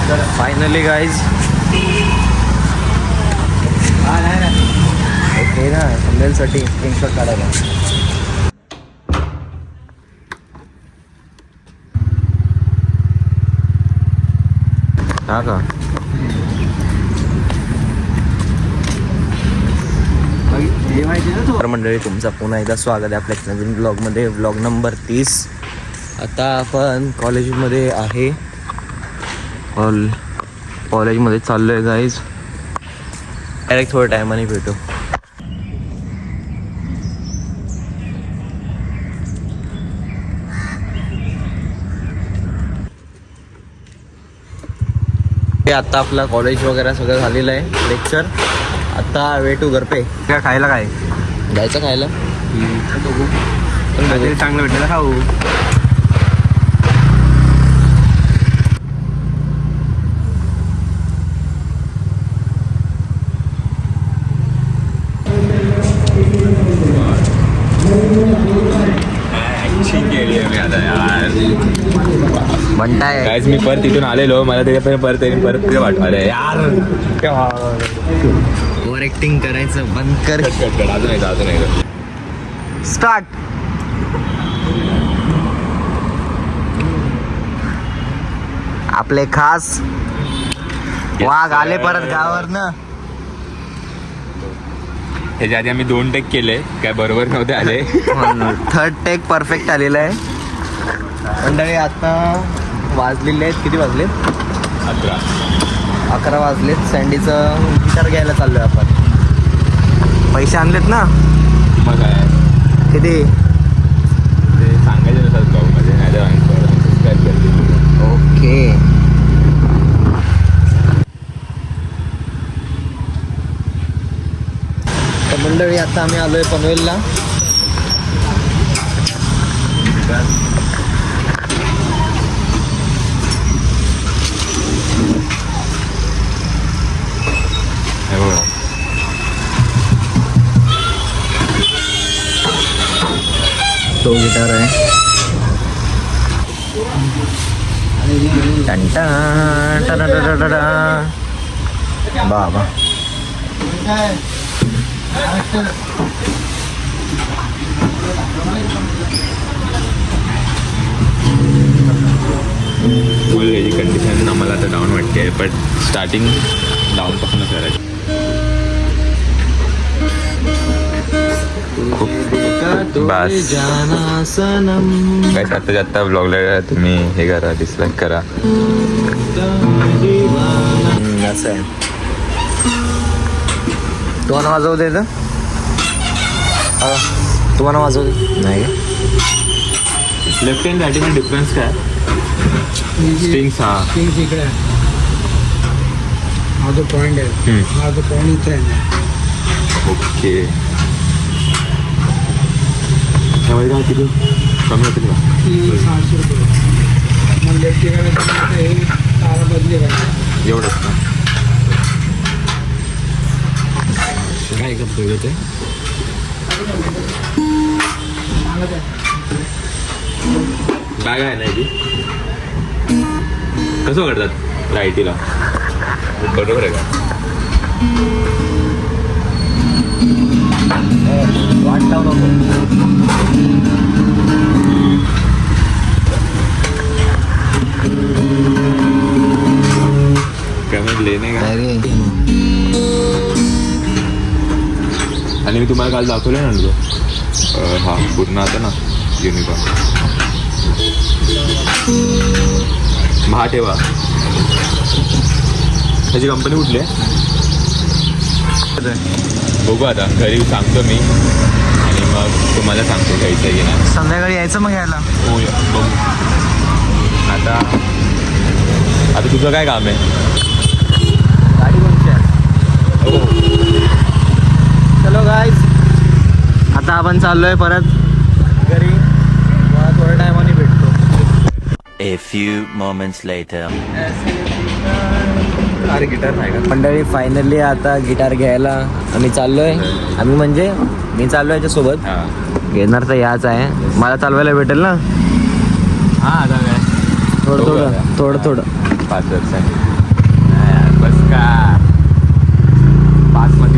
तर finally guys okay ना थंबनेलसाठी screenshot काढायला. हा का तर मंडळी तुमचं पुन्हा एकदा स्वागत आहे आपल्या नवीन ब्लॉगमध्ये. Blog number 30. आता आपण कॉलेजमध्ये आहे. कॉलेजमध्ये चाललो आहे गाईज. डायरेक्ट थोड्या टायमाने भेटू. आता आपला कॉलेज वगैरे सगळं झालेलं आहे लेक्चर. आता वे टू घर पे. काय खायला काय जायचं खायला बघू चांगलं भेटलं खाऊ. म्हणताय काहीच मी परत तिथून आलेलो मला परत वाटत अरे यार ओव्हर ऍक्टिंग करायचं बंद कर. अजून एकदा स्टार्ट. आपले खास वाघ आले परत गावावर ना. ह्याच्या आधी आम्ही 2 टेक केले काय बरोबर नव्हते आले. थर्ड टेक परफेक्ट आलेला आहे मंडळी. आता वाजलेले आहेत किती वाजले? 11 वाजलेत. सँडीचं गिटार घ्यायला चाललोय आपण. पैसे आणलेत ना? मग काय किती ते सांगायचं नसतात ब्लॉगमध्ये नाही तर सबस्क्राईब करते. ओके. तर मंडळी आता आम्ही आलोय पनवेलला. तो गिटार आहे. बाबा फुल याची कंडिशन आम्हाला आता डाऊन वाटते बट स्टार्टिंग डाऊनपासूनच करायची. बस काय आत्ताच्या आत्ता ब्लॉगला तुम्ही हे करा डिसलाईक करा. असं आहे. तुम्हाला वाजवू दे तर तुम्हाला वाजवू दे नाही का? Left hand right hand difference काय? स्ट्रिंग्स हा स्ट्रिंग्स इकडे आहे. हा जो पॉईंट आहे हा जो पॉईंट इथे आहे. ओके. त्यामध्ये काय किती कमी होतील का? 600 रुपये. मग लेफ्ट ठिकाणी हे तारा बदली करायची. एवढंच का? काय करतोय ते? बॅग आहे ना ती कसं करतात रायटीला बरोबर आहे का? लेणे का? आणि मी तुम्हाला काल दाखवलं ना तो हा पूर्ण आता ना युनिफॉर्म महा ठेवा. त्याची कंपनी कुठली आहे बघू आता घरी सांगतो मी आणि मग तुम्हाला सांगतो घ्यायचं की नाही. संध्याकाळी यायचं मग यायला. हो बघू. आता तुझं काय काम आहे? गाडी कोणची आहे? हो चलो गाईज आता आपण चाललोय परत घरी. मला थोड्या टायमाने भेटतो. A few moments later. अरे गिटार नाही का? मंडळी फायनली आता गिटार घ्यायला आम्ही चाललोय. आम्ही म्हणजे मी चाललोय याच्यासोबत. हां घेणार तर याच आहे. मला चालवायला भेटेल ना? हां आता काय थोडं थोडं 5 वर्ष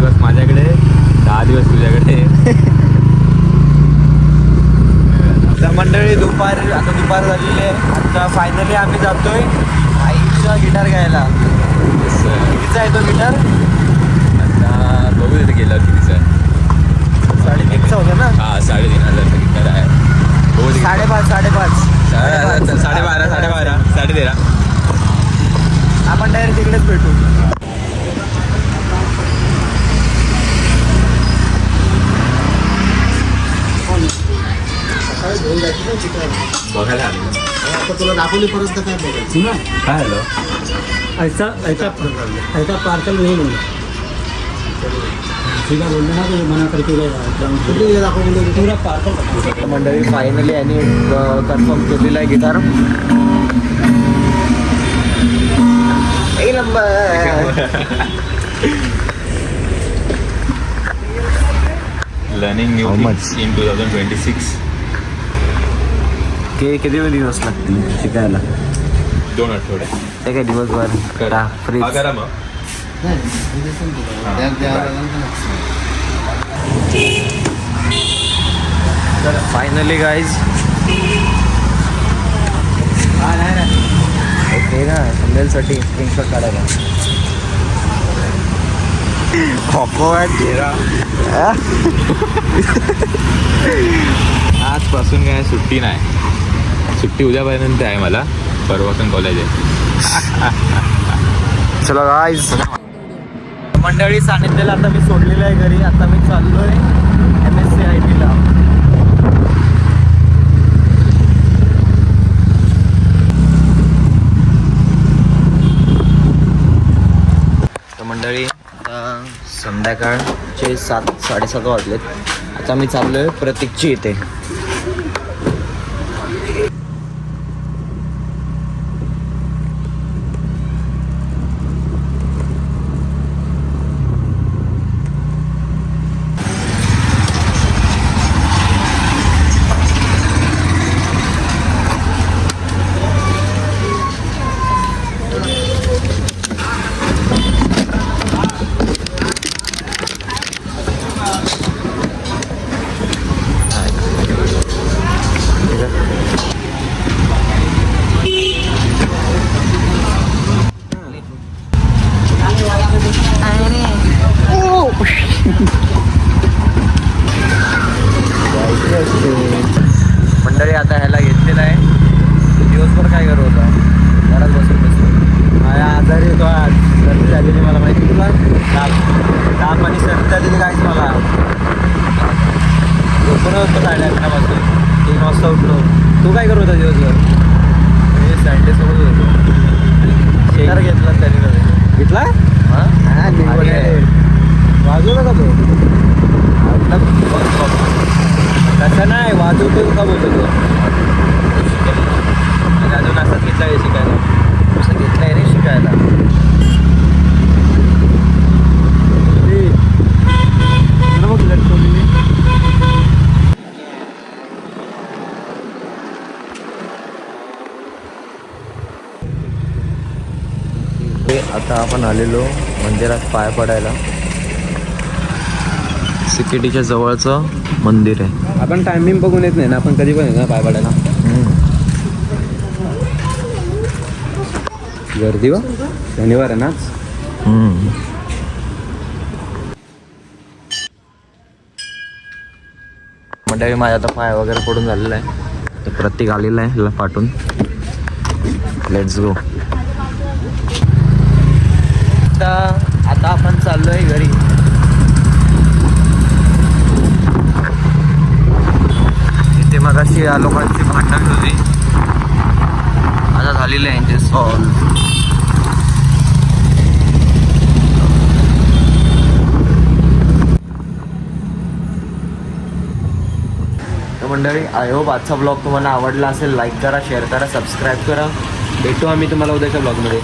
दिवस माझ्याकडे 10 दिवस तुझ्याकडे. तर मंडळी दुपार झालेली आहे. आता फायनली आम्ही जातोय आईचा गिटार घ्यायला. कितीचा आहे तो गिटार? आता बघू तिथे गेल्यावर कितीचा आहे. 3,500 होतं ना? हा 3,500 गिटार आहे. बघू तिथे. 5.5 12:30 13:30. आपण डायरेक्ट तिकडेच भेटू. बघायला आलो. आता तुला दाखवली परत तर काय बघायचं ना. काय आलो ऐसा पार्सल नहीं मिळणार. ठीक आहे बोलले ना तू मना करके कुठे दाखवले तुला पार्सल. मंडळी फायनली यांनी कन्फर्म केलेला आहे गिटार. एक number. Learning new How much? Things in 2026. किती दिवस लागतील शिकायला? 2 आठवडे. ते काय दिवसभर करा. फ्रीज. हा करा मग. फायनली गाईज ओके ना संदेलसाठी स्क्रीनशॉट काढायला. आजपासून काय सुट्टी नाही. सुट्टी उद्यापर्यंत आहे मला. परवापासून कॉलेज आहे. चला गाईज मंडळी सानिध्यला आता मी सोडलेलं आहे घरी. आता मी चाललोय MSc ला. तर मंडळी आता संध्याकाळचे 7-7:30 वाजलेत. आता मी चाललोय प्रतीकची इथे. मंडळी आता ह्याला घेतलेला आहे. दिवसभर काय करत होता? घरात बसून माझ्या आजारी होतो आज. सर्दी झालेली मला माहिती तुला. ताप आणि सर्दी झालेली काहीच मला. झोपून होतो 11:30 3 वाजता उठलो. तू काय करत होता दिवसभर? मी सँडविचसोबत होतो. शेकार घेतला त्याने. घेतला? हां वाजवला का तो? तसं नाही वाजवतो का बोलतो तो. अजून असंच घेतला आहे शिकायला. असं घेतलं आहे रे शिकायला. आता आपण आलेलो मंदिरात पाय पडायला. सिकेटीच्या जवळचं मंदिर आहे. आपण टायमिंग बघून येत नाही ना. आपण कधी पण येतो ना पाय पडायला. गर्दी वा शनिवार आहे ना. मंडळी माझा आता पाय वगैरे पडून झालेला आहे. तर प्रतीक आलेला आहे ह्याला पाठवून. Let's go. आता आपण चाललोय घरी. इथे मग अशी या लोकांची भांडण होती. आता झालेलं आहे यांचे सॉल्व. मंडळी आय होप आजचा ब्लॉग तुम्हाला आवडला असेल. लाईक करा, शेअर करा, सबस्क्राईब करा. भेटू आम्ही तुम्हाला उद्याच्या ब्लॉगमध्ये.